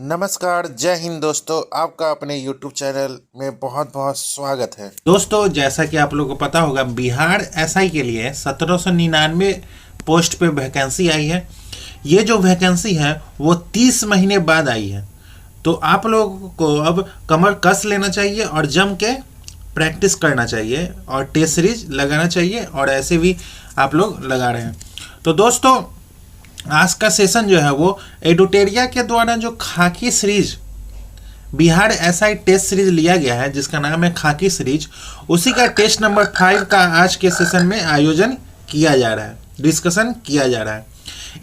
नमस्कार, जय हिंद दोस्तों। आपका अपने YouTube चैनल में बहुत बहुत स्वागत है। दोस्तों, जैसा कि आप लोगों को पता होगा, बिहार एसआई के लिए 1799 पोस्ट पे वैकेंसी आई है। ये जो वैकेंसी है वो 30 महीने बाद आई है। तो आप लोगों को अब कमर कस लेना चाहिए और जम के प्रैक्टिस करना चाहिए और टेस्ट सीरीज लगाना चाहिए, और ऐसे भी आप लोग लगा रहे हैं। तो दोस्तों, आज का सेशन जो है वो एडुटेरिया के द्वारा जो Khaki series Bihar SI test series लिया गया है, जिसका नाम है खाकी सीरीज, उसी का टेस्ट नंबर 5 का आज के सेशन में आयोजन किया जा रहा है, डिस्कशन किया जा रहा है।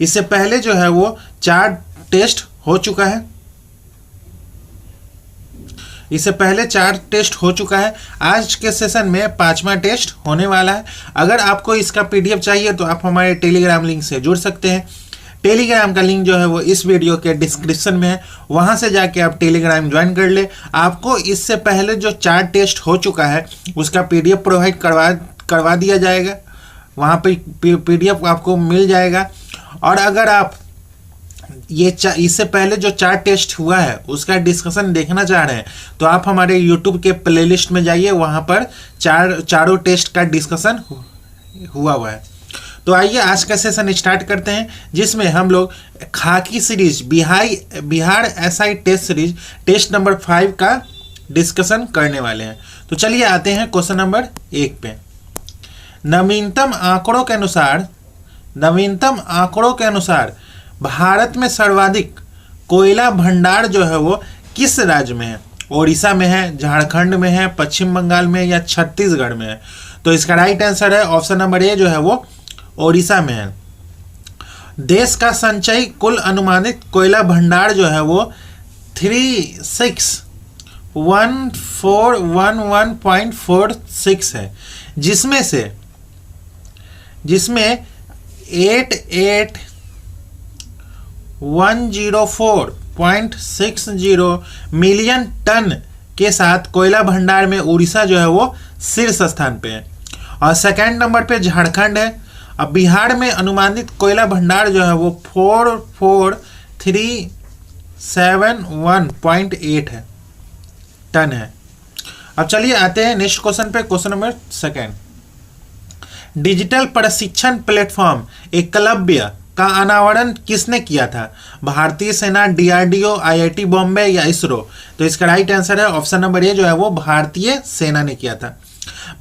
इससे पहले जो है वो 4 टेस्ट हो चुका है। आज के सेशन में 5वां टेस्ट होने वाला है। अगर आपको इसका पीडीएफ चाहिए तो आप हमारे टेलीग्राम लिंक से जुड़ सकते हैं। टेलीग्राम का लिंक जो है वो इस वीडियो के डिस्क्रिप्शन में है, वहां से जाके आप टेलीग्राम ज्वाइन कर ले। आपको इससे पहले जो 4 टेस्ट हो चुका है उसका पीडीएफ प्रोवाइड करवा दिया जाएगा, वहां पे पीडीएफ आपको मिल जाएगा। और अगर आप इससे पहले जो 4 टेस्ट हुआ है उसका डिस्कशन देखना चाह रहे हैं तो आप हमारे यूट्यूब के प्लेलिस्ट में जाइए, वहां पर चारों टेस्ट का डिस्कशन हुआ है। तो आइए आज का सेशन स्टार्ट करते हैं, जिसमें हम लोग Khaki series Bihar SI test series test number 5 का डिस्कशन करने वाले हैं। तो चलिए आते हैं क्वेश्चन नंबर 1 पे। नवीनतम आंकड़ों के अनुसार भारत में सर्वाधिक कोयला भंडार जो है वो किस राज्य में है? ओडिशा में है, झारखंड में है, पश्चिम बंगाल में या छत्तीसगढ़ में है? तो इसका राइट आंसर है ऑप्शन नंबर ए जो है वो ओडिशा में है। देश का संचयी कुल अनुमानित कोयला भंडार जो है वो 361411.46 है, जिसमें 88,104.60 मिलियन टन के साथ कोयला भंडार में उड़ीसा जो है वो शीर्ष स्थान पे है। और सेकंड नंबर पे झारखंड है। अब बिहार में अनुमानित कोयला भंडार जो है वो 44,371.8 है टन है। अब चलिए आते हैं नेक्स्ट क्वेश्चन पे, क्वेश्चन नंबर 2। डिजिटल प्रशिक्षण प्लेटफॉर्म एकलव्य का अनावरण किसने किया था? भारतीय सेना, डीआरडीओ, आईआईटी बॉम्बे या इसरो? तो इसका राइट आंसर है ऑप्शन नंबर ए जो है वो भारतीय सेना ने किया था।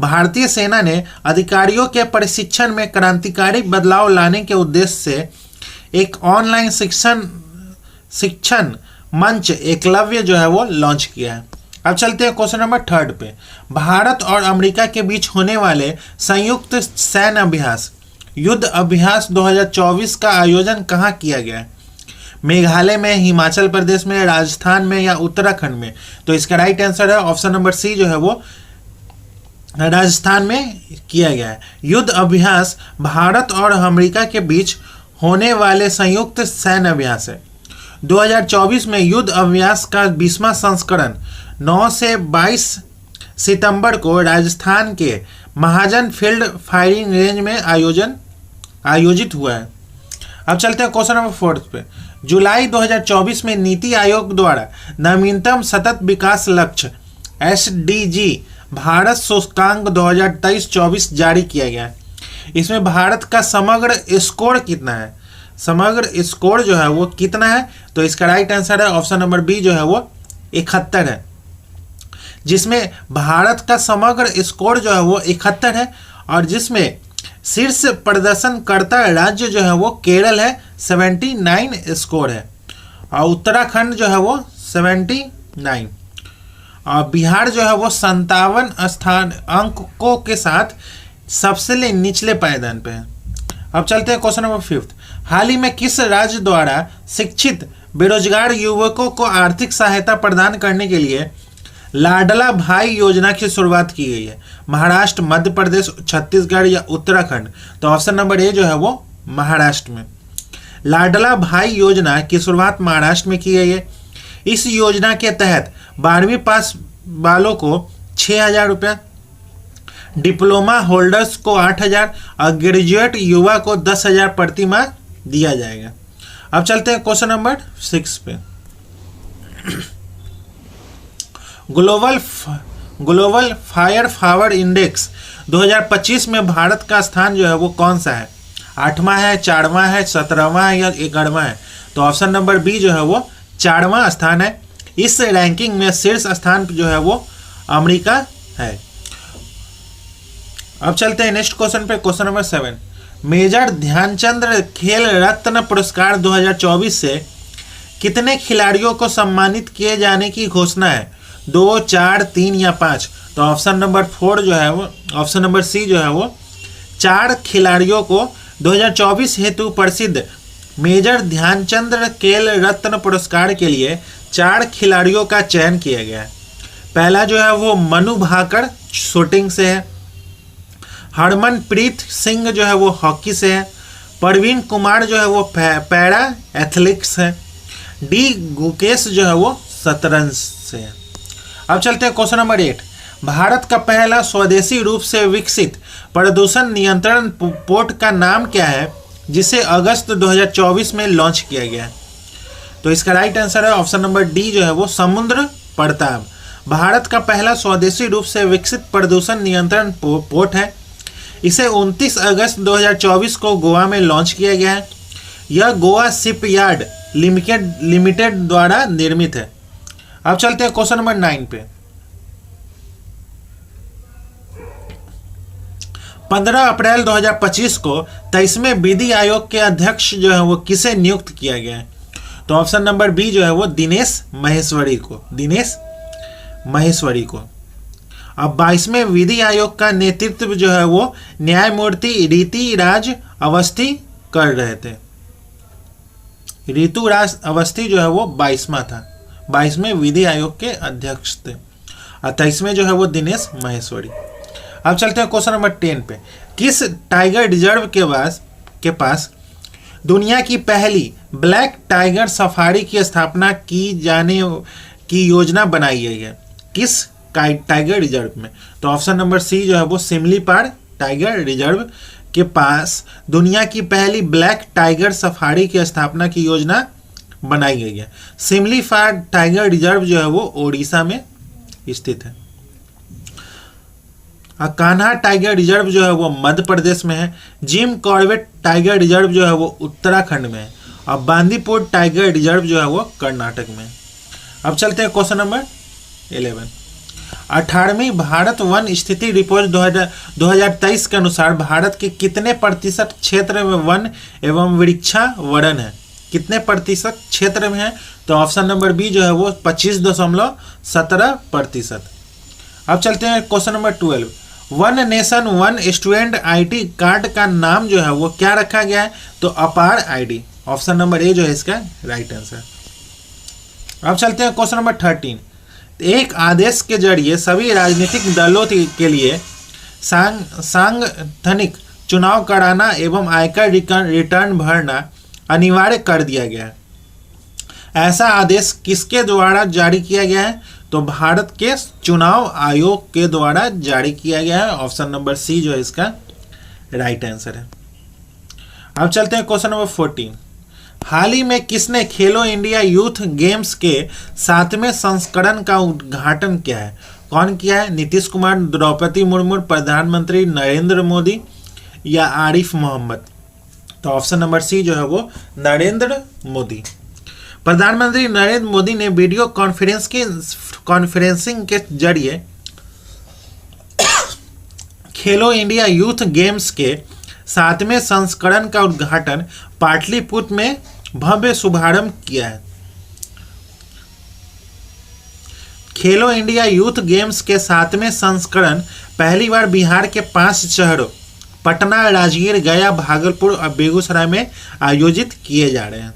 भारतीय सेना ने अधिकारियों के प्रशिक्षण में क्रांतिकारी बदलाव लाने के उद्देश्य से एक ऑनलाइन शिक्षण मंच एकलव्य जो है वो लॉन्च किया है। अब चलते हैं क्वेश्चन नंबर 3 पे। भारत और अमेरिका के बीच होने वाले संयुक्त सैन्य अभ्यास युद्ध अभ्यास 2024 का आयोजन कहाँ किया गया है? मेघालय में, हिमाचल प्रदेश में, राजस्थान में या उत्तराखंड में? तो इसका राइट आंसर है ऑप्शन नंबर सी जो है वो राजस्थान में किया गया है। युद्ध अभ्यास भारत और अमेरिका के बीच होने वाले संयुक्त सैन्य अभ्यास है। 2024 में युद्ध अभ्यास का 20वां संस्करण 9 से 22 सितंबर को राजस्थान के महाजन फील्ड फायरिंग रेंज में आयोजित हुआ है। अब चलते हैं क्वेश्चन नंबर 4 पे। जुलाई 2024 में नीति आयोग द्वारा नवीनतम सतत विकास लक्ष्य SDG भारत सूचकांक 2023-24 जारी किया गया है। इसमें भारत का समग्र स्कोर कितना है? समग्र स्कोर जो है वो कितना है? तो इसका राइट आंसर है ऑप्शन नंबर बी जो है वो 71 है, जिसमें भारत का समग्र स्कोर जो है वो 71 है, और जिसमें शीर्ष प्रदर्शनकर्ता राज्य जो है वो केरल है, 79 स्कोर है, और उत्तराखंड जो है वो 79, और बिहार जो है वो 57 स्थान अंकों के साथ सबसे निचले पायदान पे है। अब चलते हैं क्वेश्चन नंबर 5। हाल ही में किस राज्य द्वारा शिक्षित बेरोजगार युवकों को आर्थिक सहायता प्रदान करने के लिए लाडला भाई योजना की शुरुआत की गई है? महाराष्ट्र, मध्य प्रदेश, छत्तीसगढ़ या उत्तराखंड? तो ऑप्शन नंबर ए जो है वो महाराष्ट्र में। लाडला भाई योजना की शुरुआत महाराष्ट्र में की गई है। इस योजना के तहत 12वीं पास वालों को 6,000 रुपये, डिप्लोमा होल्डर्स को 8,000 और ग्रेजुएट युवा को 10,000 प्रति माह दिया जाएगा। अब चलते हैं क्वेश्चन नंबर 6 पे। ग्लोबल फायर पावर इंडेक्स 2025 में भारत का स्थान जो है वो कौन सा है? 8वां है, 4वां है, 17वां है या 11वां है? तो ऑप्शन नंबर बी जो है वो 4वां स्थान है। इस रैंकिंग में शीर्ष स्थान जो है वो अमेरिका है। अब चलते हैं नेक्स्ट क्वेश्चन पे, क्वेश्चन नंबर 7। मेजर ध्यानचंद खेल रत्न पुरस्कार 2024 से कितने खिलाड़ियों को सम्मानित किए जाने की घोषणा है? 2, 4, 3 या 5? तो ऑप्शन नंबर 4 जो है वो, ऑप्शन नंबर सी जो है वो 4 खिलाड़ियों को 2024 हेतु प्रसिद्ध मेजर ध्यानचंद खेल रत्न पुरस्कार के लिए 4 खिलाड़ियों का चयन किया गया है। पहला जो है वो मनु भाकर शूटिंग से है, हरमनप्रीत सिंह जो है वो हॉकी से है, प्रवीण कुमार जो है वो पैरा एथलेटिक्स है, डी गुकेश जो है वो शतरंज से है। अब चलते हैं क्वेश्चन नंबर 8। भारत का पहला स्वदेशी रूप से विकसित प्रदूषण नियंत्रण पोर्ट का नाम क्या है जिसे अगस्त 2024 में लॉन्च किया गया है? तो इसका राइट आंसर है ऑप्शन नंबर डी जो है वो समुद्र प्रताप। भारत का पहला स्वदेशी रूप से विकसित प्रदूषण नियंत्रण पोर्ट है। इसे 29 अगस्त 2024 को गोवा में लॉन्च किया गया है। यह गोवा शिपयार्ड लिमिटेड द्वारा निर्मित है। अब चलते हैं क्वेश्चन नंबर 9 पे। 15 अप्रैल 2025 को 23वें विधि आयोग के अध्यक्ष जो है वो किसे नियुक्त किया गया है? तो ऑप्शन नंबर बी जो है वो दिनेश माहेश्वरी को। अब 22वें विधि आयोग का नेतृत्व जो है वो न्यायमूर्ति रीति राज अवस्थी कर रहे थे। ऋतु राज अवस्थी जो है वो 22वें विधि आयोग के अध्यक्ष थे और 23वें जो है वो दिनेश माहेश्वरी। अब चलते हैं क्वेश्चन नंबर 10 पे। किस टाइगर रिजर्व के पास दुनिया की पहली ब्लैक टाइगर सफारी की स्थापना की जाने की योजना बनाई गई है? किस टाइगर रिजर्व में? तो ऑप्शन नंबर सी जो है वो सिमलीपाल टाइगर रिजर्व के पास दुनिया की पहली ब्लैक टाइगर सफारी की स्थापना की योजना बनाई गई है। सिमलीपाल टाइगर रिजर्व जो है वो ओडिशा में स्थित है। कान्हा टाइगर रिजर्व जो है वो मध्य प्रदेश में है। जिम कॉर्बेट टाइगर रिजर्व जो है वो उत्तराखंड में है और बांदीपुर टाइगर रिजर्व जो है वो कर्नाटक में है। अब चलते हैं क्वेश्चन नंबर 11। 18वीं भारत वन स्थिति रिपोर्ट 2023 के अनुसार भारत के कितने प्रतिशत क्षेत्र में वन एवं वृक्षावरण है? कितने प्रतिशत क्षेत्र में है? तो ऑप्शन नंबर बी जो है वो 25.17%। अब चलते हैं question number 12। One nation one student ID card का नाम जो है वो क्या रखा गया है? तो अपार आईडी। ऑप्शन नंबर ए जो है इसका राइट आंसर। अब चलते हैं क्वेश्चन नंबर 13। एक आदेश के जरिए सभी राजनीतिक दलों के लिए सांगठनिक चुनाव कराना एवं आयकर रिटर्न भरना अनिवार्य कर दिया गया है। ऐसा आदेश किसके द्वारा जारी किया गया है? तो भारत के चुनाव आयोग के द्वारा जारी किया गया है। ऑप्शन नंबर सी जो है इसका राइट आंसर है। अब चलते हैं क्वेश्चन नंबर 14। हाल ही में किसने खेलो इंडिया यूथ गेम्स के 7वें संस्करण का उद्घाटन किया है? कौन किया है? नीतीश कुमार, द्रौपदी मुर्मू, प्रधानमंत्री नरेंद्र मोदी या आरिफ मोहम्मद? तो ऑप्शन नंबर सी जो है वो नरेंद्र मोदी। प्रधानमंत्री नरेंद्र मोदी ने वीडियो कॉन्फ्रेंसिंग के जरिए खेलो इंडिया यूथ गेम्स के 7वें संस्करण का उद्घाटन पाटलिपुत्र में भव्य शुभारंभ किया है। खेलो इंडिया यूथ गेम्स के 7वें संस्करण पहली बार बिहार के 5 शहरों पटना, राजगीर, गया, भागलपुर और बेगूसराय में आयोजित किए जा रहे हैं।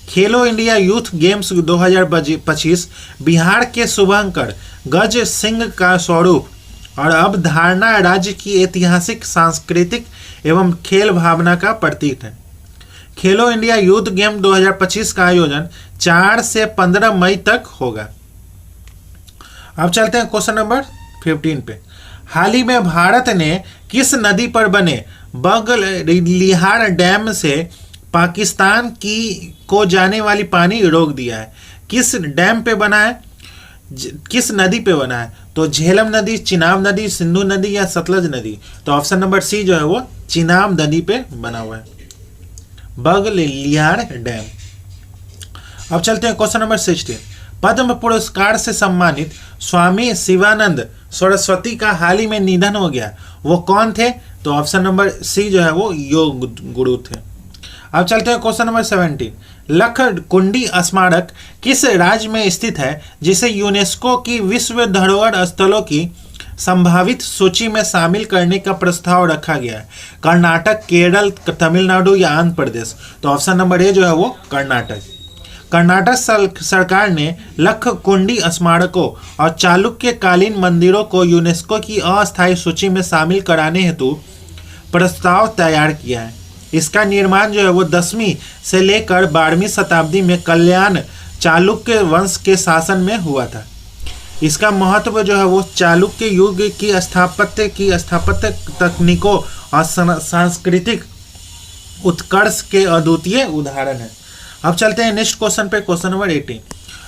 खेलो इंडिया यूथ गेम्स 2025 बिहार के शुभंकर गज सिंह का स्वरूप और अवधारणा राज्य की ऐतिहासिक, सांस्कृतिक एवं खेल भावना का प्रतीक है। खेलो इंडिया यूथ गेम 2025 का आयोजन 4 से 15 मई तक होगा। अब चलते हैं क्वेश्चन नंबर 15 पे। हाल ही में भारत ने किस नदी पर बने बगलिहार डैम से पाकिस्तान को जाने वाली पानी रोक दिया है? किस डैम पे बना है, किस नदी पे बना है? तो झेलम नदी, चिनाब नदी, सिंधु नदी या सतलज नदी? तो ऑप्शन नंबर सी जो है वो चिनाब नदी पे बना हुआ है, बगलियार डैम। अब चलते हैं क्वेश्चन नंबर 16। पद्म पुरस्कार से सम्मानित स्वामी शिवानंद सरस्वती का हाल ही में निधन हो गया, वो कौन थे? तो ऑप्शन नंबर सी जो है वो योग गुरु थे। अब चलते हैं क्वेश्चन नंबर 17। लखकुंडी स्मारक किस राज्य में स्थित है जिसे यूनेस्को की विश्व धरोहर स्थलों की संभावित सूची में शामिल करने का प्रस्ताव रखा गया है? कर्नाटक, केरल, तमिलनाडु या आंध्र प्रदेश? तो ऑप्शन नंबर ए जो है वो कर्नाटक। कर्नाटक सरकार ने लखकुंडी स्मारकों और चालुक्यकालीन मंदिरों को यूनेस्को की अस्थायी सूची में शामिल कराने हेतु प्रस्ताव तैयार किया है। इसका निर्माण जो है वो 10वीं से लेकर 12वीं शताब्दी में कल्याण चालुक्य वंश के शासन में हुआ था। इसका महत्व जो है वो चालुक्य युग की स्थापत्य तकनीकों और सांस्कृतिक उत्कर्ष के अद्वितीय उदाहरण है। अब चलते हैं नेक्स्ट क्वेश्चन पे, क्वेश्चन नंबर 18।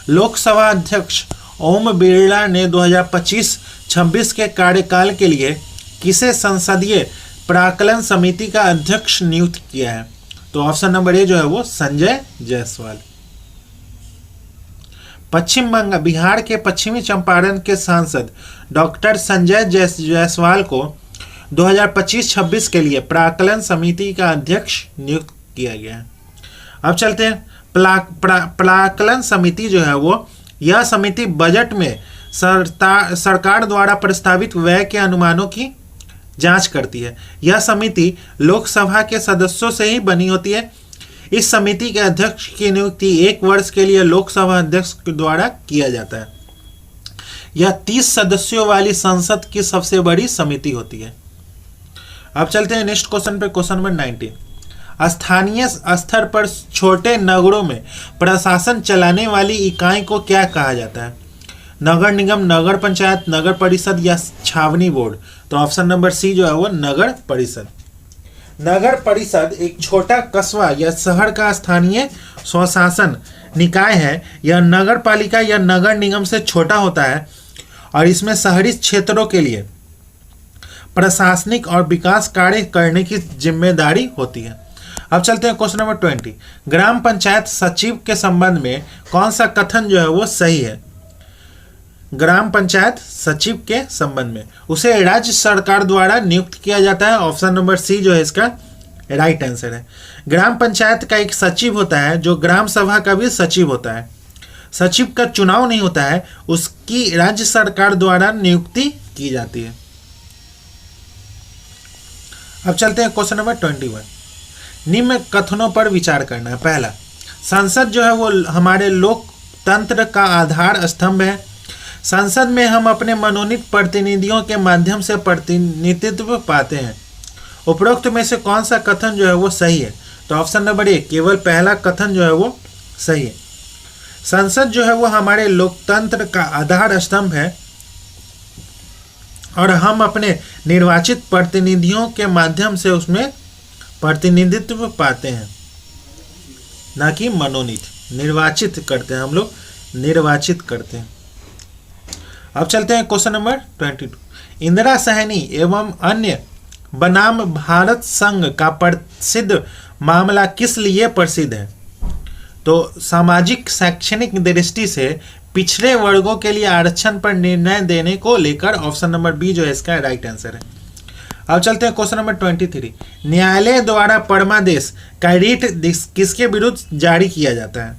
लोकसभा अध्यक्ष ओम बिरला ने 2025-26 के कार्यकाल के लिए किसे संसदीय प्राक्कलन समिति का अध्यक्ष नियुक्त किया है? तो ऑप्शन नंबर ए जो है वो संजय जायसवाल। बिहार के पश्चिमी चंपारण के सांसद डॉक्टर संजय जायसवाल को 2025-26 के लिए प्राक्कलन समिति का अध्यक्ष नियुक्त किया गया है। अब चलते हैं प्राक्कलन समिति जो है वो, यह समिति बजट में सरकार द्वारा प्रस्तावित व्यय के अनुमानों की जांच करती है। यह समिति लोकसभा के सदस्यों से ही बनी होती है। इस समिति के अध्यक्ष की नियुक्ति 1 वर्ष के लिए लोकसभा अध्यक्ष द्वारा किया जाता है। यह 30 सदस्यों वाली संसद की सबसे बड़ी समिति होती है। अब चलते हैं नेक्स्ट क्वेश्चन पे, क्वेश्चन नंबर 19। स्थानीय स्तर पर छोटे नगरों में प्रशासन चलाने वाली इकाई को क्या कहा जाता है? नगर निगम, नगर पंचायत, नगर परिषद या छावनी बोर्ड? तो ऑप्शन नंबर सी जो है वो नगर परिषद। नगर परिषद एक छोटा कस्बा या शहर का स्थानीय स्वशासन निकाय है। यह नगर पालिका या नगर निगम से छोटा होता है और इसमें शहरी क्षेत्रों के लिए प्रशासनिक और विकास कार्य करने की जिम्मेदारी होती है। अब चलते हैं क्वेश्चन नंबर 20। ग्राम पंचायत सचिव के संबंध में कौन सा कथन जो है वो सही है? ग्राम पंचायत सचिव के संबंध में उसे राज्य सरकार द्वारा नियुक्त किया जाता है। ऑप्शन नंबर सी जो है इसका राइट आंसर है। ग्राम पंचायत का एक सचिव होता है जो ग्राम सभा का भी सचिव होता है। सचिव का चुनाव नहीं होता है, उसकी राज्य सरकार द्वारा नियुक्ति की जाती है। अब चलते हैं क्वेश्चन नंबर 21। निम्न कथनों पर विचार करना है। पहला, संसद जो है वो हमारे लोकतंत्र का आधार स्तंभ है। संसद में हम अपने मनोनीत प्रतिनिधियों के माध्यम से प्रतिनिधित्व पाते हैं। उपरोक्त में से कौन सा कथन जो है वो सही है? तो ऑप्शन नंबर ए, केवल पहला कथन जो है वो सही है। संसद जो है वो हमारे लोकतंत्र का आधार स्तंभ है और हम अपने निर्वाचित प्रतिनिधियों के माध्यम से उसमें प्रतिनिधित्व पाते हैं, ना कि मनोनीत। निर्वाचित करते हैं, हम लोग निर्वाचित करते हैं। अब चलते हैं क्वेश्चन नंबर 22। इंदिरा सहनी एवं अन्य बनाम भारत संघ का प्रसिद्ध मामला किस लिए प्रसिद्ध है? तो सामाजिक शैक्षणिक दृष्टि से पिछड़े वर्गों के लिए आरक्षण पर निर्णय देने को लेकर। ऑप्शन नंबर बी जो है इसका राइट आंसर है। अब चलते हैं क्वेश्चन नंबर 23। न्यायालय द्वारा परमादेश का रिट किसके विरुद्ध जारी किया जाता है?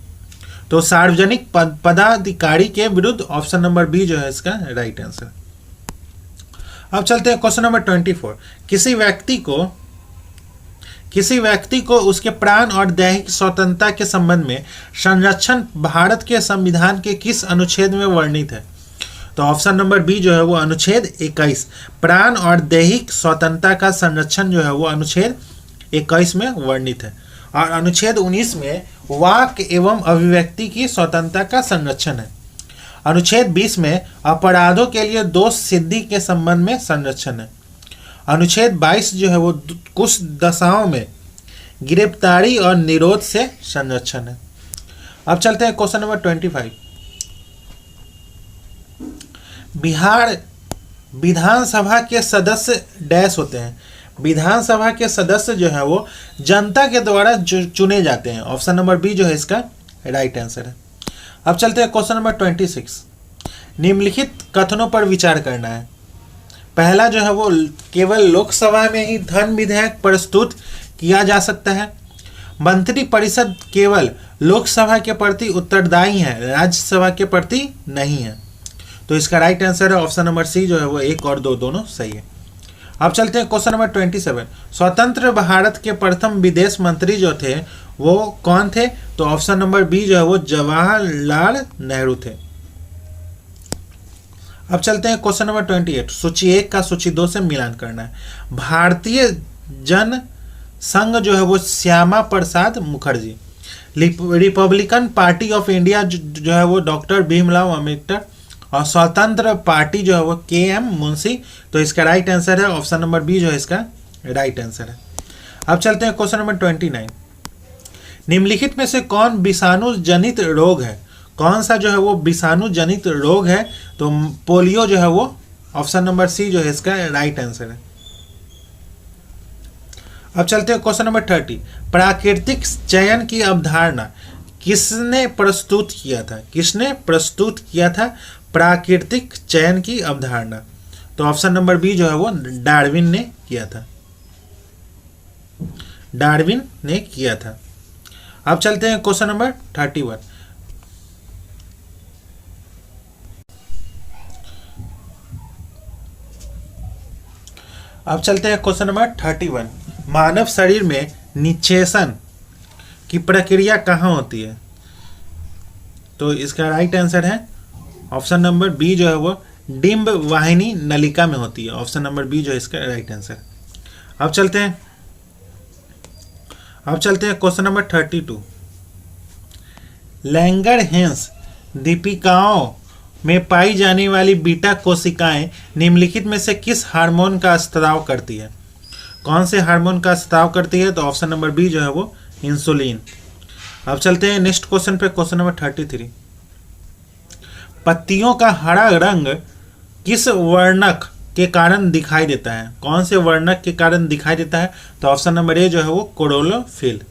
तो सार्वजनिक पदाधिकारी के विरुद्ध। ऑप्शन नंबर बी जो है इसका राइट आंसर। अब चलते हैं क्वेश्चन नंबर 24। किसी व्यक्ति को उसके प्राण और दैहिक स्वतंत्रता के संबंध में संरक्षण भारत के संविधान के किस अनुच्छेद में वर्णित है? तो ऑप्शन नंबर बी जो है वो अनुच्छेद 21। प्राण और दैहिक स्वतंत्रता का संरक्षण जो है वो अनुच्छेद 21 में वर्णित है। और अनुच्छेद 19 में वाक एवं अभिव्यक्ति की स्वतंत्रता का संरक्षण है। अनुच्छेद 20 में अपराधों के लिए दोष सिद्धि के संबंध में संरक्षण है। अनुच्छेद 22 जो है वो कुछ दशाओं में गिरफ्तारी और निरोध से संरक्षण है। अब चलते हैं क्वेश्चन नंबर 25। बिहार विधानसभा के सदस्य डैश होते हैं। विधानसभा के सदस्य जो है वो जनता के द्वारा चुने जाते हैं। ऑप्शन नंबर बी जो है इसका राइट आंसर है। अब चलते हैं क्वेश्चन नंबर 26। निम्नलिखित कथनों पर विचार करना है। पहला जो है वो केवल लोकसभा में ही धन विधेयक प्रस्तुत किया जा सकता है। मंत्री परिषद केवल लोकसभा के प्रति उत्तरदायी है, राज्यसभा के प्रति नहीं है। तो इसका राइट आंसर है ऑप्शन नंबर सी जो है वो 1 और 2 दोनों सही है। अब चलते हैं क्वेश्चन नंबर 27। स्वतंत्र भारत के प्रथम विदेश मंत्री जो थे वो कौन थे? तो ऑप्शन नंबर बी जो है वो जवाहरलाल नेहरू थे। अब चलते हैं क्वेश्चन नंबर 28। सूची 1 का सूची 2 से मिलान करना है। भारतीय जन संघ जो है वो Shyama Prasad Mukherjee. Republican Party of India जो है वो डॉक्टर भीमराव अम्बेडकर। और स्वतंत्र पार्टी जो है वो KM मुंशी। तो इसका राइट आंसर है ऑप्शन नंबर बी जो है इसका राइट आंसर है। अब चलते हैं क्वेश्चन नंबर 29। निम्नलिखित में से कौन विषाणु जनित रोग है? कौन सा जो है वो विषाणु जनित रोग है? तो पोलियो जो है वो ऑप्शन नंबर सी जो है इसका राइट आंसर है। अब चलते हैं क्वेश्चन नंबर 30। प्राकृतिक चयन की अवधारणा किसने प्रस्तुत किया था? किसने प्रस्तुत किया था प्राकृतिक चयन की अवधारणा? तो ऑप्शन नंबर बी जो है वो डार्विन ने किया था। डार्विन ने किया था। अब चलते हैं क्वेश्चन नंबर 31। अब चलते हैं क्वेश्चन नंबर 31। मानव शरीर में निषेचन की प्रक्रिया कहाँ होती है? तो इसका राइट आंसर है ऑप्शन नंबर बी जो है वो डिंब वाहिनी नलिका में होती है। ऑप्शन नंबर बी जो है इसका राइट आंसर। अब चलते हैं क्वेश्चन नंबर 32। लैंगरहैंस दीपिकाओं में पाई जाने वाली बीटा कोशिकाएं निम्नलिखित में से किस हार्मोन का स्राव करती है? कौन से हार्मोन का स्राव करती है? तो ऑप्शन नंबर बी जो है वो इंसुलिन। अब चलते हैं नेक्स्ट क्वेश्चन पे, क्वेश्चन नंबर 33। पत्तियों का हरा रंग किस वर्णक के कारण दिखाई देता है? कौन से वर्णक के कारण दिखाई देता है? तो ऑप्शन नंबर ए जो है वो क्लोरोफिल।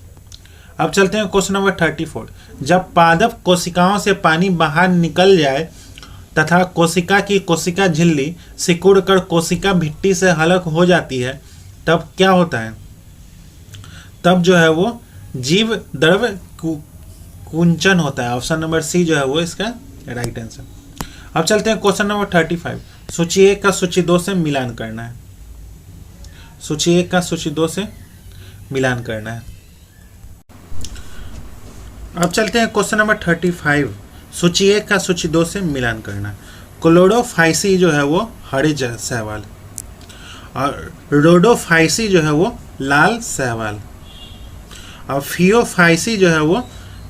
अब चलते हैं क्वेश्चन नंबर 34। जब पादप कोशिकाओं से पानी बाहर निकल जाए तथा कोशिका की कोशिका झिल्ली सिकुड़कर कोशिका भित्ति से अलग हो जाती है तब क्या होता है? तब जो है वो जीव द्रव कुंचन होता है। ऑप्शन नंबर सी जो है वो इसका राइट आंसर। अब चलते हैं क्वेश्चन नंबर 35। सूची 1 का सूची 2 से मिलान करना है। सूची 1 का सूची 2 से मिलान करना है। अब चलते हैं क्वेश्चन नंबर 35। सूची 1 का सूची 2 से मिलान करना है। क्लोरोफाइसी जो है वो हरे शैवाल और रोडोफाइसी जो है वो लाल शैवाल और फियोफाइसी जो है वो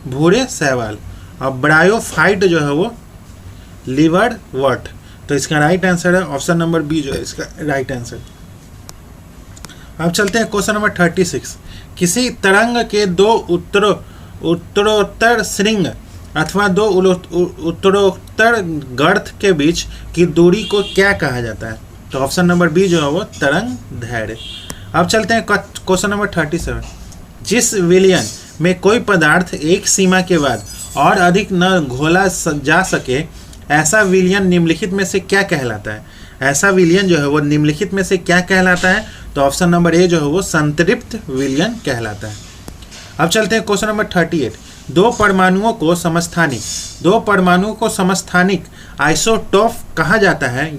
भूरे शैवाल और ब्रायोफाइट जो है वो लिवरवर्ट। तो इसका राइट आंसर है ऑप्शन नंबर बी जो है इसका राइट आंसर। अब चलते हैं क्वेश्चन नंबर 36। किसी तरंग के दो उत्तरोत्तर श्रृंग अथवा दो उत्तरोत्तर गर्त के बीच की दूरी को क्या कहा जाता है? तो ऑप्शन नंबर बी जो है वो तरंग दैर्घ्य। अब चलते हैं क्वेश्चन नंबर 37। जिस विलयन में कोई पदार्थ एक सीमा के बाद और अधिक न घोला जा सके ऐसा विलयन निम्नलिखित में से क्या कहलाता है? ऐसा विलयन जो है वो निम्नलिखित में से क्या कहलाता है? तो ऑप्शन नंबर ए जो है वो संतृप्त विलयन कहलाता है। अब चलते हैं क्वेश्चन नंबर 38। दो परमाणुओं को समस्थानिक आइसोटोप कहा जाता है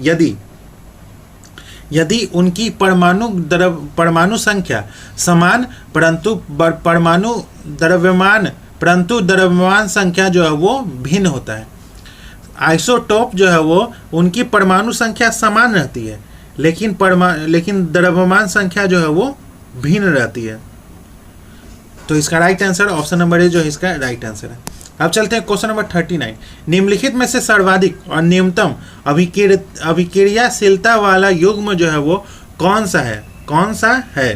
यदि उनकी परमाणु संख्या समान परंतु द्रव्यमान संख्या जो है वो भिन्न होता है। आइसोटोप जो है वो उनकी परमाणु संख्या समान रहती है लेकिन द्रव्यमान संख्या जो है वो भिन्न रहती है। तो इसका right answer option number A जो है इसका राइट आंसर है। अब चलते हैं क्वेश्चन नंबर 39। निम्नलिखित में से सर्वाधिक और न्यूनतम अभिक्रियाशीलता वाला युग्म जो है वो कौन सा है?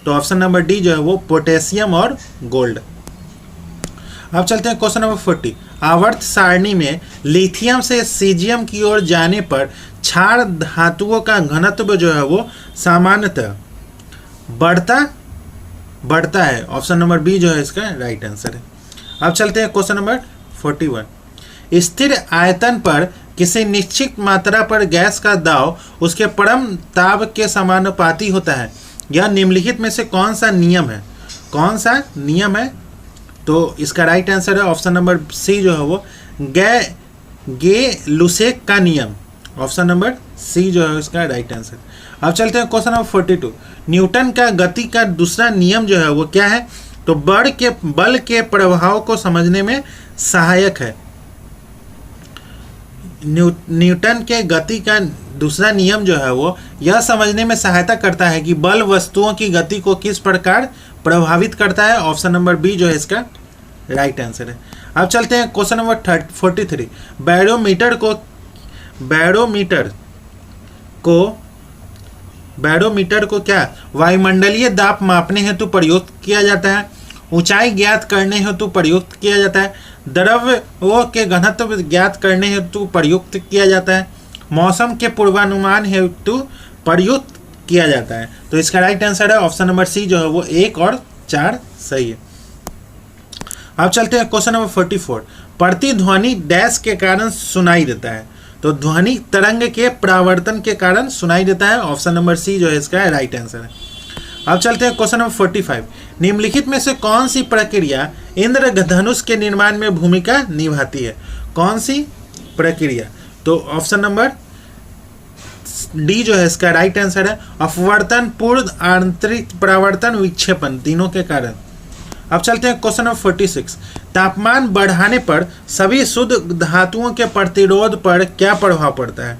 तो ऑप्शन नंबर डी जो है वो पोटेशियम और गोल्ड। अब चलते हैं क्वेश्चन नंबर 40। आवर्त सारणी में लिथियम से सीजियम की ओर जाने पर क्षार धातुओं का घनत्व जो है वो सामान्यतः बढ़ता है। ऑप्शन नंबर बी जो है इसका राइट आंसर है। अब चलते हैं क्वेश्चन नंबर 41। स्थिर आयतन पर किसी निश्चित मात्रा पर गैस का दाब उसके परम ताप के समानुपाती होता है। यह निम्नलिखित में से कौन सा नियम है? कौन सा नियम है? तो इसका राइट आंसर है ऑप्शन नंबर सी जो है वो गे लुसेक का नियम। ऑप्शन नंबर सी जो है इसका राइट आंसर। अब चलते हैं क्वेश्चन नंबर 42। न्यूटन का गति का दूसरा नियम जो है वो क्या है? तो बल के प्रभाव को समझने में सहायक है। न्यूटन के गति का दूसरा नियम जो है वो यह समझने में सहायता करता है कि बल वस्तुओं की गति को किस प्रकार प्रभावित करता है। ऑप्शन नंबर बी जो है इसका राइट आंसर है। अब चलते हैं क्वेश्चन नंबर 43। बैरोमीटर को क्या वायुमंडलीय दाब मापने हेतु प्रयुक्त किया जाता है। ऊंचाई ज्ञात करने हेतु प्रयुक्त किया जाता है। द्रव्यों के घनत्व ज्ञात करने हेतु प्रयुक्त किया जाता है। मौसम के पूर्वानुमान हेतु प्रयुक्त किया जाता है। तो इसका राइट आंसर है ऑप्शन नंबर सी जो है वो 1 और 4 सही है। अब चलते हैं क्वेश्चन नंबर 44। प्रतिध्वनि डैश के कारण सुनाई देता है। तो ध्वनि तरंग के परावर्तन के कारण सुनाई देता है। ऑप्शन नंबर सी जो है इसका राइट आंसर है। अब चलते हैं क्वेश्चन नंबर 45। निम्नलिखित में से कौन सी प्रक्रिया इंद्रधनुष के निर्माण में भूमिका निभाती है? कौन सी प्रक्रिया? तो ऑप्शन नंबर डी जो है इसका राइट आंसर है। अपवर्तन, पूर्ण आंतरिक परावर्तन, विक्षेपण, तीनों के कारण। अब चलते हैं क्वेश्चन नंबर 46। तापमान बढ़ाने पर सभी शुद्ध धातुओं के प्रतिरोध पर क्या प्रभाव पड़ता है?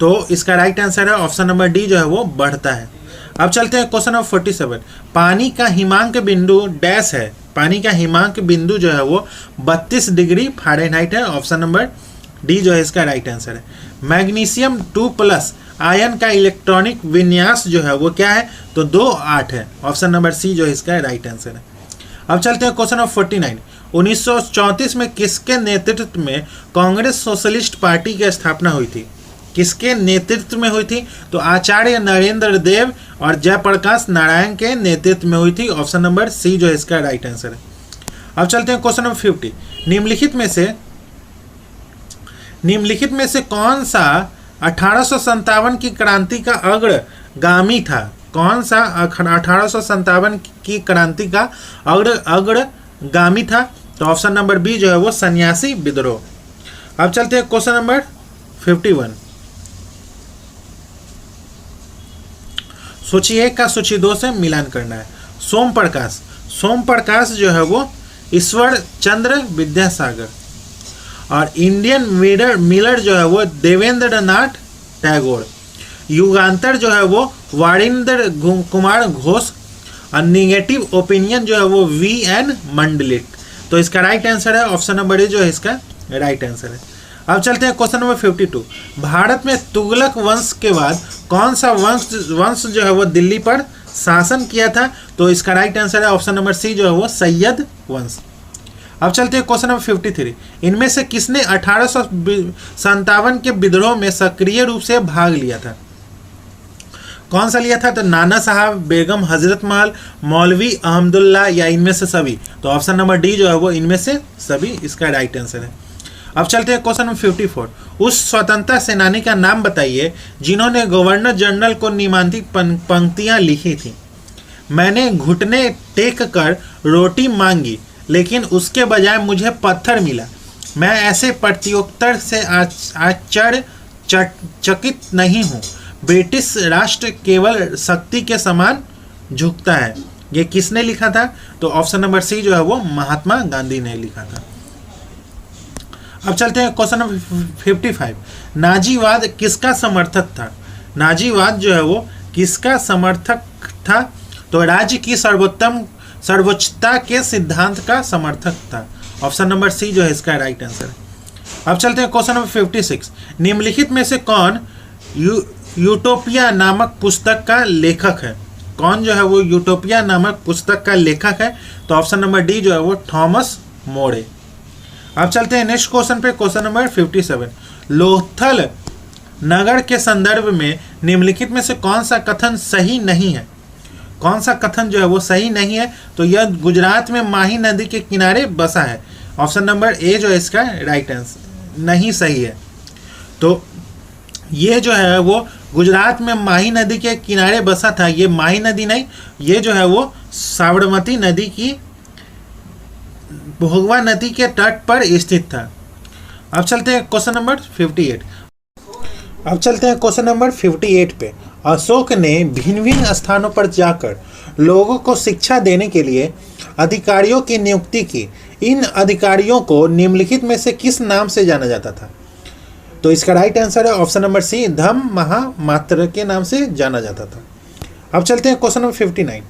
तो इसका राइट आंसर है ऑप्शन नंबर डी जो है वो बढ़ता है। अब चलते हैं क्वेश्चन नंबर 47। पानी का हिमांक बिंदु डैश है। पानी का हिमांक बिंदु जो है वो 32 डिग्री फ़ारेनहाइट है। ऑप्शन नंबर डी जो है इसका राइट आंसर है। मैग्नीशियम 2+ आयन का इलेक्ट्रॉनिक विन्यास जो है वो क्या है? तो 2-8 है। ऑप्शन नंबर सी जो है इसका राइट आंसर है। अब चलते हैं क्वेश्चन नंबर 49। 1934 में किसके नेतृत्व में कांग्रेस सोशलिस्ट पार्टी की स्थापना हुई थी? किसके नेतृत्व में हुई थी? तो आचार्य नरेंद्र देव और जयप्रकाश नारायण के नेतृत्व में हुई थी। ऑप्शन नंबर सी जो है इसका राइट आंसर है। अब चलते हैं क्वेश्चन नंबर 50। निम्नलिखित में से कौन सा 1857 की क्रांति का अग्रगामी था? कौन सा 1857 की क्रांति का अग्रगामी था? तो ऑप्शन नंबर बी जो है वो सन्यासी विद्रोह। अब चलते हैं क्वेश्चन नंबर 51। सूची 1 का सूची 2 से मिलान करना है। सोम प्रकाश जो है वो ईश्वर चंद्र विद्यासागर, और इंडियन मिलर जो है वो देवेंद्र नाथ टैगोर। युगांतर जो है वो वारिंदर कुमार घोष, और निगेटिव ओपिनियन जो है वो VN मंडलिक। तो इसका राइट आंसर है ऑप्शन नंबर ए जो है इसका राइट आंसर है। अब चलते हैं क्वेश्चन नंबर 52। भारत में तुगलक वंश के बाद कौन सा वंश जो है वो दिल्ली पर शासन किया था? तो इसका राइट आंसर है ऑप्शन नंबर सी जो है वो सैयद वंश। अब चलते हैं क्वेश्चन नंबर 53। इनमें से किसने 1857 के विद्रोह में सक्रिय रूप से भाग लिया था? कौन सा लिया था? तो नाना साहब, बेगम हजरत महल, मौलवी अहमदुल्ला, या इनमें से सभी? तो ऑप्शन नंबर डी जो है वो इनमें से सभी इसका राइट आंसर है। अब चलते हैं क्वेश्चन नंबर 54। उस स्वतंत्रता सेनानी का नाम बताइए जिन्होंने गवर्नर जनरल को निमांतित पंक्तियां लिखी थी। मैंने घुटने टेक कर रोटी मांगी लेकिन उसके बजाय मुझे पत्थर मिला। मैं ऐसे प्रत्युत्तर से आश्चर्यचकित नहीं हूँ। ब्रिटिश राष्ट्र केवल शक्ति के समान झुकता है। ये किसने लिखा था? तो ऑप्शन नंबर सी जो है वो महात्मा गांधी ने लिखा था। अब चलते हैं क्वेश्चन नंबर 55। नाजीवाद किसका समर्थक था? नाजीवाद जो है वो किसका समर्थक था? तो राज्य की सर्वोच्चता के सिद्धांत का समर्थक था। ऑप्शन नंबर सी जो है इसका राइट आंसर है। अब चलते हैं क्वेश्चन नंबर 56। निम्नलिखित में से कौन यूटोपिया नामक पुस्तक का लेखक है? कौन जो है वो यूटोपिया नामक पुस्तक का लेखक है? तो ऑप्शन नंबर डी जो है वो थॉमस मोर है। अब चलते हैं नेक्स्ट क्वेश्चन पे, क्वेश्चन नंबर 57। लोथल नगर के संदर्भ में निम्नलिखित में से कौन सा कथन सही नहीं है? कौन सा कथन जो है वो सही नहीं है? तो यह गुजरात में माही नदी के किनारे बसा है। ऑप्शन नंबर ए जो है इसका राइट आंसर नहीं सही है। तो ये जो है वो गुजरात में माही नदी के किनारे बसा था। ये माही नदी नहीं, ये जो है वो साबरमती नदी की भोगवा नदी के तट पर स्थित था। अब चलते हैं क्वेश्चन नंबर 58। अब चलते हैं क्वेश्चन नंबर 58 पे। अशोक ने भिन्न भिन्न स्थानों पर जाकर लोगों को शिक्षा देने के लिए अधिकारियों की नियुक्ति की। इन अधिकारियों को निम्नलिखित में से किस नाम से जाना जाता था? तो इसका राइट आंसर है ऑप्शन नंबर सी, धम्म महामात्र के नाम से जाना जाता था। अब चलते हैं क्वेश्चन नंबर 59।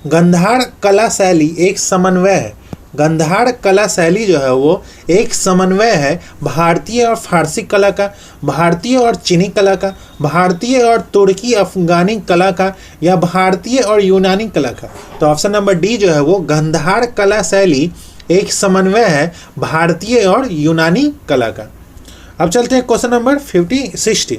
गंधार कला शैली एक समन्वय है। गंधार कला शैली जो है वो एक समन्वय है भारतीय और फारसी कला का, भारतीय और चीनी कला का, भारतीय और तुर्की अफगानी कला का, या भारतीय और यूनानी कला का। तो ऑप्शन नंबर डी जो है वो गंधार कला शैली एक समन्वय है भारतीय और यूनानी कला का। अब चलते हैं क्वेश्चन नंबर 60।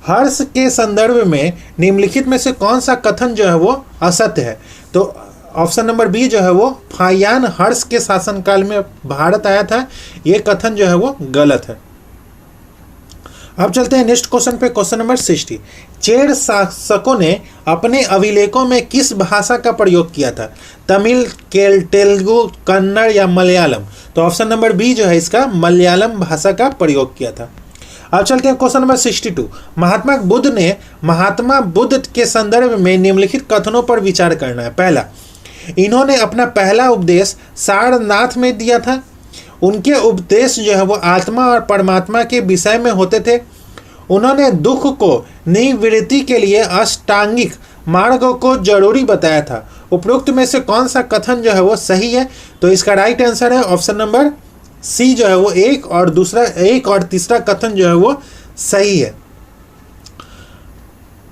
हर्ष के संदर्भ में निम्नलिखित में से कौन सा कथन जो है वो असत्य है? तो ऑप्शन नंबर बी जो है वो फायान हर्ष के शासनकाल में भारत आया था। ये कथन जो है वो गलत है। अब चलते हैं नेक्स्ट क्वेश्चन पे, क्वेश्चन नंबर 60। चेर शासकों ने अपने अभिलेखों में किस भाषा का प्रयोग किया था? तमिल, तेलुगु, कन्नड़ या मलयालम? तो ऑप्शन नंबर बी जो है इसका मलयालम भाषा का प्रयोग किया था। अब चलते हैं क्वेश्चन नंबर 62। महात्मा बुद्ध के संदर्भ में निम्नलिखित कथनों पर विचार करना है। पहला, इन्होंने अपना पहला उपदेश सारनाथ में दिया था। उनके उपदेश जो है वो आत्मा और परमात्मा के विषय में होते थे। उन्होंने दुख को निवृत्ति के लिए अष्टांगिक मार्ग को जरूरी बताया था। उपरोक्त में से कौन सा कथन जो है वो सही है? तो इसका राइट आंसर है ऑप्शन नंबर सी जो है वो एक और तीसरा कथन जो है वो सही है।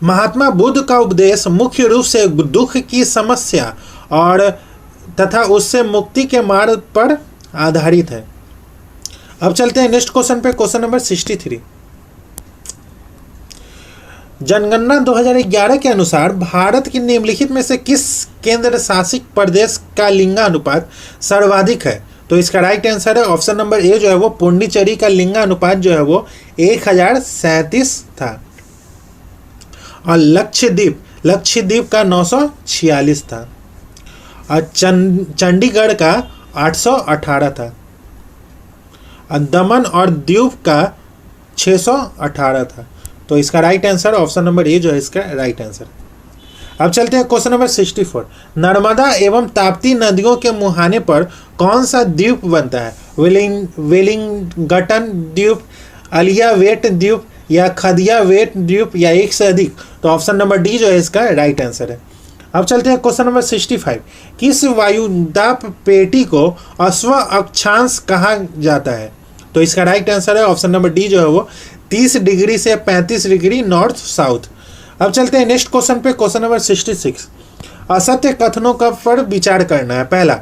महात्मा बुद्ध का उपदेश मुख्य रूप से दुख की समस्या और तथा उससे मुक्ति के मार्ग पर आधारित है। अब चलते हैं नेक्स्ट क्वेश्चन पे, क्वेश्चन नंबर 63। जनगणना 2011 के अनुसार भारत की निम्नलिखित में से किस केंद्र शासित प्रदेश का लिंगानुपात सर्वाधिक है? तो इसका राइट आंसर है ऑप्शन नंबर ए जो है वो पुडुचेरी का लिंगानुपात जो है वो 1037 था। और लक्षद्वीप का 946 था। और चंडीगढ़ का 818 था। और दमन और दीव का 618 था। तो इसका right answer option number A जो है इसका राइट आंसर। अब चलते हैं क्वेश्चन नंबर 64। नर्मदा एवं ताप्ती नदियों के मुहाने पर कौन सा द्वीप बनता है? वेलिंगटन द्वीप, अलियावेट द्वीप या खदियावेट द्वीप या एक से अधिक? तो ऑप्शन नंबर डी जो है इसका राइट आंसर है। अब चलते हैं क्वेश्चन नंबर 65। किस वायुदाब पेटी को अश्व अक्षांश कहा जाता है? तो इसका राइट आंसर है ऑप्शन नंबर डी जो है वो 30 डिग्री से 35 डिग्री नॉर्थ साउथ। अब चलते हैं नेक्स्ट क्वेश्चन पे, क्वेश्चन नंबर 66। असत्य कथनों का पर विचार करना है। पहला,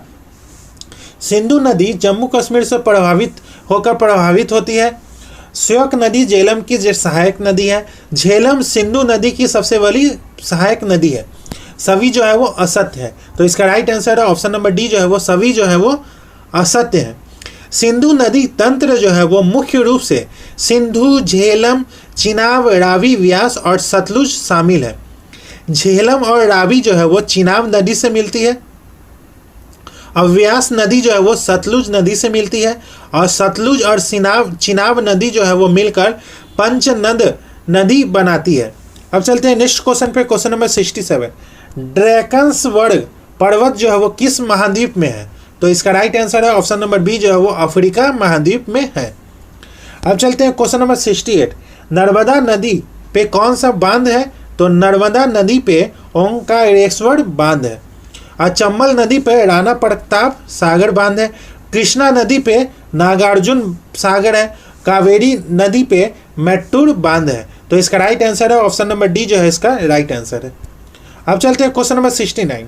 सिंधु नदी जम्मू कश्मीर से प्रभावित होती है। श्योक नदी झेलम की सहायक नदी है। झेलम सिंधु नदी की सबसे बड़ी सहायक नदी है। सभी जो है वो असत्य है। तो इसका राइट आंसर है ऑप्शन नंबर डी जो है वो सभी जो है वो असत्य है। सिंधु नदी तंत्र जो है वो मुख्य रूप से सिंधु, झेलम, चिनाब, रावी, व्यास और सतलुज शामिल है। झेलम और रावी जो है वो चिनाब नदी से मिलती है। अब व्यास नदी जो है वो सतलुज नदी से मिलती है। और सतलुज और चिनाब नदी जो है वो मिलकर पंचनद नदी बनाती है। अब चलते हैं नेक्स्ट क्वेश्चन पे, क्वेश्चन नंबर 67। ड्रैकन्सबर्ग पर्वत जो है वो किस महाद्वीप में है? तो इसका राइट आंसर है ऑप्शन नंबर बी जो है वो अफ्रीका महाद्वीप में है। अब चलते हैं क्वेश्चन नंबर 68। नर्मदा नदी पे कौन सा बांध है? तो नर्मदा नदी पे ओंकारेश्वर बांध है। और चंबल नदी पे राणा प्रताप सागर बांध है। कृष्णा नदी पे नागार्जुन सागर है। कावेरी नदी पे मैट्टूर बांध है। तो इसका राइट आंसर है ऑप्शन नंबर डी जो है इसका राइट आंसर है। अब चलते हैं क्वेश्चन नंबर 69।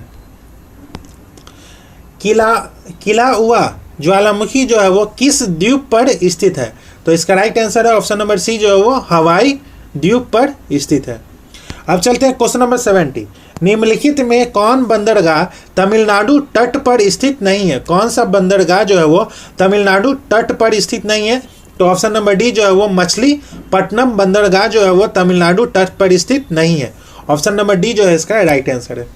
किला हुआ ज्वालामुखी जो है वो किस द्वीप पर स्थित है? तो इसका राइट आंसर है ऑप्शन नंबर सी, जो है वो हवाई द्वीप पर स्थित है। अब चलते हैं क्वेश्चन नंबर 70। निम्नलिखित में कौन बंदरगाह तमिलनाडु तट पर स्थित नहीं है? कौन सा बंदरगाह जो है वो तमिलनाडु तट पर स्थित नहीं है? तो ऑप्शन नंबर डी जो है वो मछलीपट्टनम बंदरगाह जो है वो तमिलनाडु तट पर स्थित नहीं है। ऑप्शन नंबर डी जो है इसका राइट आंसर है।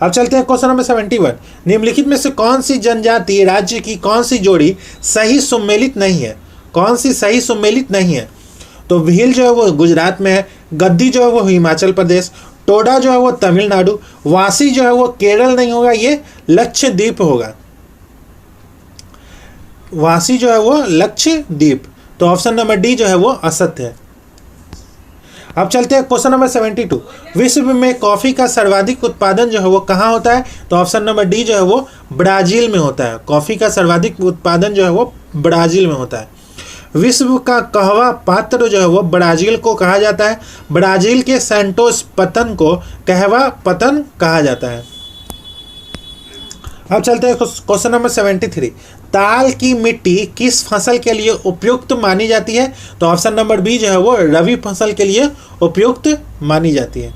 अब चलते हैं क्वेश्चन नंबर 71। निम्नलिखित में से कौन सी जनजातीय राज्य की कौन सी जोड़ी सही सम्मिलित नहीं है? कौन सी सही सम्मिलित नहीं है? तो भील जो है वो गुजरात में है, गद्दी जो है वो हिमाचल प्रदेश, टोडा जो है वो तमिलनाडु, वासी जो है वो केरल नहीं होगा, ये लक्षद्वीप होगा। वासी जो है वो लक्षद्वीप। तो ऑप्शन नंबर डी जो है वो असत्य है। अब चलते हैं क्वेश्चन नंबर 72। विश्व में कॉफी का सर्वाधिक उत्पादन जो है वो कहाँ होता है? तो ऑप्शन नंबर डी जो है वो ब्राजील में होता है। कॉफी का सर्वाधिक उत्पादन जो है वो ब्राजील में होता है। विश्व का कहवा पात्र जो है वो ब्राजील को कहा जाता है। ब्राजील के सैंटोस पतन को कहवा पतन कहा जाता है। अब चलते हैं क्वेश्चन नंबर 73। ताल की मिट्टी किस फसल के लिए उपयुक्त मानी जाती है? तो ऑप्शन नंबर बी जो है वो रबी फसल के लिए उपयुक्त मानी जाती है।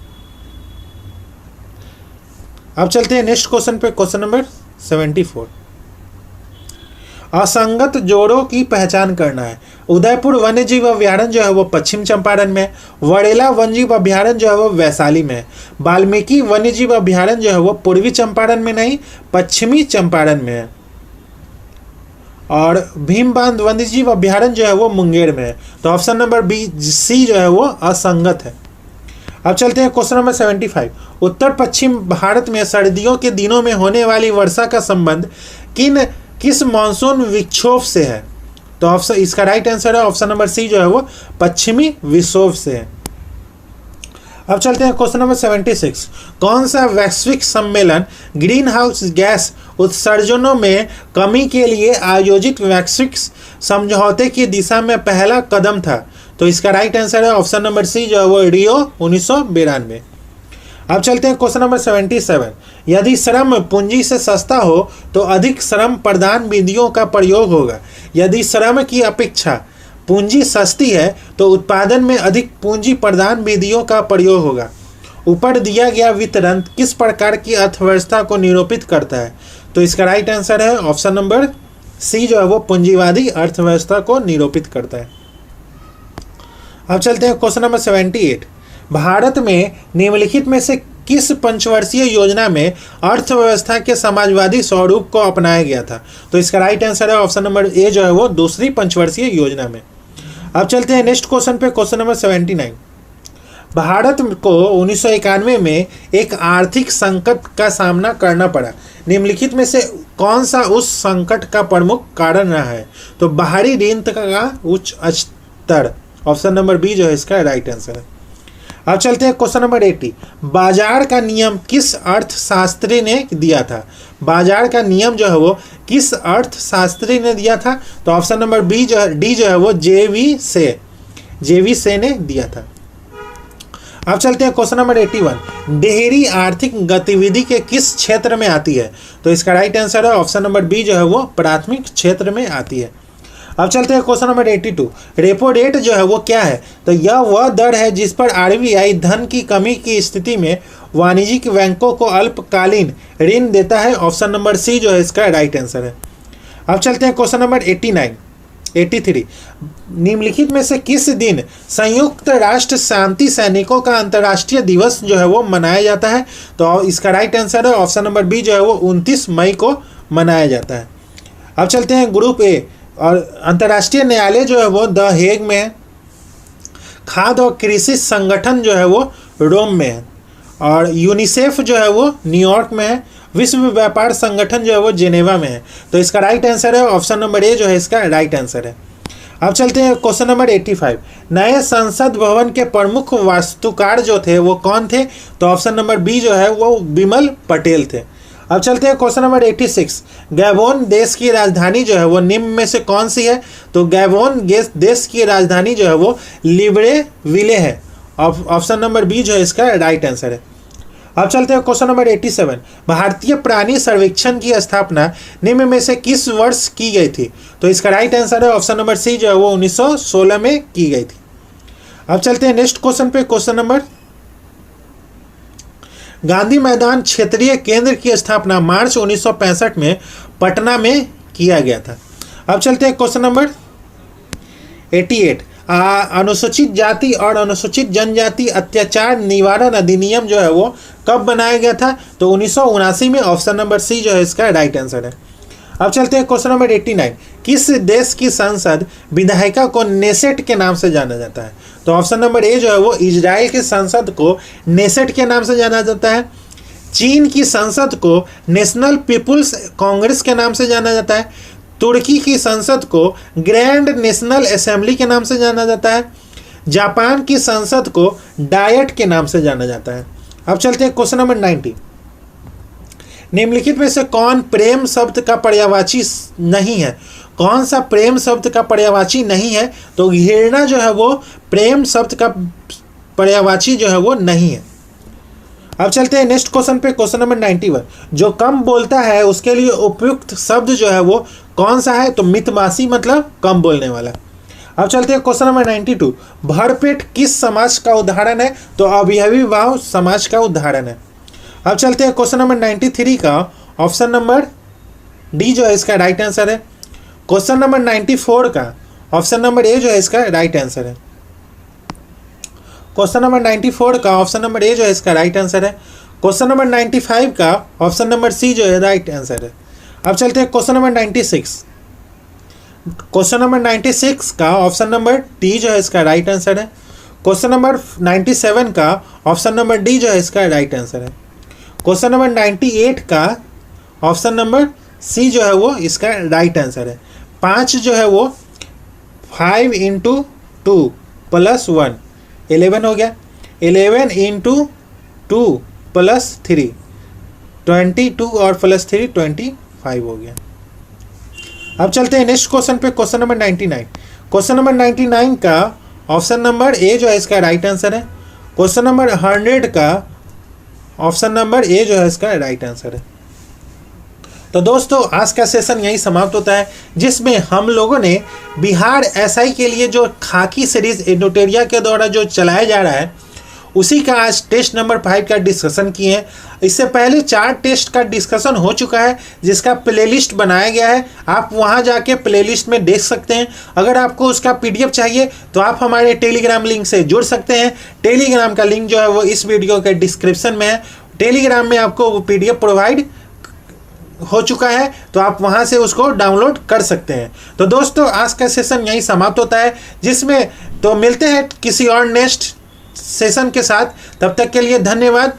अब चलते हैं नेक्स्ट क्वेश्चन पे, क्वेश्चन नंबर 74। असंगत जोड़ों की पहचान करना है। उदयपुर वन्यजीव अभ्यारण्य जो है वो पश्चिम चंपारण में, वड़ेला वन्यजीव अभ्यारण्य जो है वो वैशाली में, वाल्मीकि वन्यजीव अभ्यारण्य जो है वो पूर्वी चंपारण में नहीं, पश्चिमी चंपारण में है, और भीमबांध वन्यजीव अभ्यारण्य जो है वो मुंगेर में है। तो ऑप्शन नंबर बी सी जो है वो असंगत है। अब चलते हैं क्वेश्चन नंबर 75। उत्तर पश्चिम भारत में सर्दियों के दिनों में होने वाली वर्षा का संबंध किस मानसून विक्षोभ से है? तो ऑप्शन इसका राइट आंसर है ऑप्शन नंबर सी जो है वो पश्चिमी विक्षोभ से है। अब चलते हैं क्वेश्चन नंबर 76। कौन सा वैश्विक सम्मेलन ग्रीन हाउस गैस उत्सर्जनों में कमी के लिए आयोजित वैश्विक समझौते की दिशा में पहला कदम था? तो इसका राइट आंसर है ऑप्शन नंबर सी जो है वो रियो 1992। अब चलते हैं क्वेश्चन नंबर 77। यदि श्रम पूंजी से सस्ता हो तो अधिक श्रम प्रदान विधियों का प्रयोग होगा। यदि श्रम की अपेक्षा पूंजी सस्ती है तो उत्पादन में अधिक पूंजी प्रदान विधियों का प्रयोग होगा। ऊपर दिया गया वितरण किस प्रकार की अर्थव्यवस्था को निरूपित करता है? तो इसका राइट आंसर है ऑप्शन नंबर सी जो है वो पूंजीवादी अर्थव्यवस्था को निरूपित करता है। अब चलते हैं क्वेश्चन नंबर 78। भारत में निम्नलिखित में से किस पंचवर्षीय योजना में अर्थव्यवस्था के समाजवादी स्वरूप को अपनाया गया था? तो इसका राइट आंसर है ऑप्शन नंबर ए जो है वो दूसरी पंचवर्षीय योजना में। अब चलते हैं नेक्स्ट क्वेश्चन पे, क्वेश्चन नंबर 79। भारत को 1991 में एक आर्थिक संकट का सामना करना पड़ा। निम्नलिखित में से कौन सा उस संकट का प्रमुख कारण रहा है? तो बाहरी ऋण का उच्च स्तर। ऑप्शन नंबर बी जो है इसका राइट आंसर है। अब चलते हैं क्वेश्चन नंबर 80। बाजार का नियम किस अर्थशास्त्री ने दिया था? बाजार का नियम जो है वो किस अर्थशास्त्री ने दिया था? तो ऑप्शन नंबर बी जो है डी जो है वो जेवी से ने दिया था। अब चलते हैं क्वेश्चन नंबर 81। डेयरी आर्थिक गतिविधि के किस क्षेत्र में आती है? तो इसका राइट आंसर है ऑप्शन नंबर बी जो है वो प्राथमिक क्षेत्र में आती है। अब चलते हैं क्वेश्चन नंबर 82। रेपो रेट जो है वो क्या है? तो यह वह दर है जिस पर आरबीआई धन की कमी की स्थिति में वाणिज्यिक बैंकों को अल्पकालीन ऋण देता है। ऑप्शन नंबर सी जो है इसका राइट आंसर है। अब चलते हैं क्वेश्चन नंबर 83। निम्नलिखित में से किस दिन संयुक्त राष्ट्र शांति सैनिकों का अंतर्राष्ट्रीय दिवस जो है वो मनाया जाता है? तो इसका राइट आंसर है ऑप्शन नंबर बी जो है वो 29 मई को मनाया जाता है। अब चलते हैं ग्रुप ए। और अंतर्राष्ट्रीय न्यायालय जो है वो द हेग में है। खाद्य और कृषि संगठन जो है वो रोम में है, और यूनिसेफ जो है वो न्यूयॉर्क में है। विश्व व्यापार संगठन जो है वो जेनेवा में है। तो इसका राइट आंसर है ऑप्शन नंबर ए जो है इसका राइट आंसर है। अब चलते हैं क्वेश्चन नंबर 85। नए संसद भवन के प्रमुख वास्तुकार जो थे वो कौन थे? तो ऑप्शन नंबर बी जो है वो बिमल पटेल थे। अब चलते हैं क्वेश्चन नंबर 86। गैबोन देश की राजधानी जो है वो निम्न में से कौन सी है? तो गैबोन देश की राजधानी जो है वो लिब्रेविले है। ऑप्शन नंबर बी जो है इसका राइट आंसर है। अब चलते हैं क्वेश्चन नंबर 87। भारतीय प्राणी सर्वेक्षण की स्थापना निम्न में से किस वर्ष की गई थी? तो इसका राइट आंसर है ऑप्शन नंबर सी जो है वो 1916 में की गई थी। अब चलते हैं नेक्स्ट क्वेश्चन पे। क्वेश्चन नंबर, गांधी मैदान क्षेत्रीय केंद्र की स्थापना मार्च 1965 में पटना में किया गया था। अब चलते हैं क्वेश्चन नंबर 88। अनुसूचित जाति और अनुसूचित जनजाति अत्याचार निवारण अधिनियम जो है वो कब बनाया गया था? तो 1979 में। ऑप्शन नंबर सी जो है इसका राइट आंसर है। अब चलते हैं क्वेश्चन नंबर 89। किस देश की संसद विधायिका को नेसेट के नाम से जाना जाता है? तो ऑप्शन नंबर ए जो है वो इजराइल की संसद को नेसेट के नाम से जाना जाता है। चीन की संसद को नेशनल पीपुल्स कांग्रेस के नाम से जाना जाता है। तुर्की की संसद को ग्रैंड नेशनल असेंबली के नाम से जाना जाता है। जापान की संसद को डायट के नाम से जाना जाता है। अब चलते हैं क्वेश्चन नंबर 90। निम्नलिखित में से कौन प्रेम शब्द का पर्यायवाची नहीं है? कौन सा प्रेम शब्द का पर्यायवाची नहीं है? तो घृणा जो है वो प्रेम शब्द का पर्यायवाची जो है वो नहीं है। अब चलते हैं नेक्स्ट क्वेश्चन पे। Question number 91। जो कम बोलता है उसके लिए उपयुक्त शब्द जो है वो कौन सा है? तो मितभाषी मतलब कम बोलने वाला। अब चलते हैं क्वेश्चन नंबर 92। भरपेट किस समाज का उदाहरण है? तो अवयवी भाव समाज का उदाहरण है। अब चलते हैं क्वेश्चन नंबर 93 का ऑप्शन नंबर डी जो है इसका राइट आंसर है। क्वेश्चन नंबर 94 का ऑप्शन नंबर ए जो है इसका राइट आंसर है। क्वेश्चन नंबर 94 का ऑप्शन नंबर ए जो है इसका राइट आंसर है। क्वेश्चन नंबर 95 का ऑप्शन नंबर सी जो है राइट आंसर है। अब चलते हैं क्वेश्चन नंबर 96। क्वेश्चन नंबर 96 का ऑप्शन नंबर डी जो है इसका राइट आंसर है। क्वेश्चन नंबर 97 का ऑप्शन नंबर डी जो है इसका राइट आंसर है। क्वेश्चन नंबर 98 का ऑप्शन नंबर सी जो है वो इसका राइट आंसर है। 5 जो है वो 5 × 2 + 1 11 हो गया। 11 × 2 + 3 22 और +3 25 हो गया। अब चलते हैं नेक्स्ट क्वेश्चन पे। Question number 99। क्वेश्चन नंबर 99 का ऑप्शन नंबर ए जो है इसका राइट आंसर है। क्वेश्चन नंबर 100 का ऑप्शन नंबर ए जो है इसका राइट आंसर है। तो दोस्तों आज का सेशन यही समाप्त होता है, जिसमें हम लोगों ने बिहार एसआई के लिए जो खाकी सीरीज एडोटेरिया के द्वारा जो चलाया जा रहा है उसी का आज टेस्ट नंबर 5 का डिस्कशन किए हैं। इससे पहले 4 टेस्ट का डिस्कशन हो चुका है जिसका प्लेलिस्ट बनाया गया है, आप वहां जाके प्लेलिस्ट में देख सकते हैं। अगर आपको उसका पीडीएफ चाहिए तो आप हमारे टेलीग्राम लिंक से जुड़ सकते हैं। टेलीग्राम का लिंक जो है वो इस वीडियो के डिस्क्रिप्शन में है। टेलीग्राम में आपको वो पीडीएफ प्रोवाइड हो चुका है, तो आप वहां से उसको डाउनलोड कर सकते हैं। तो दोस्तों आज का सेशन यहीं समाप्त होता है, जिसमें तो मिलते हैं किसी और नेक्स्ट सेशन के साथ। तब तक के लिए धन्यवाद।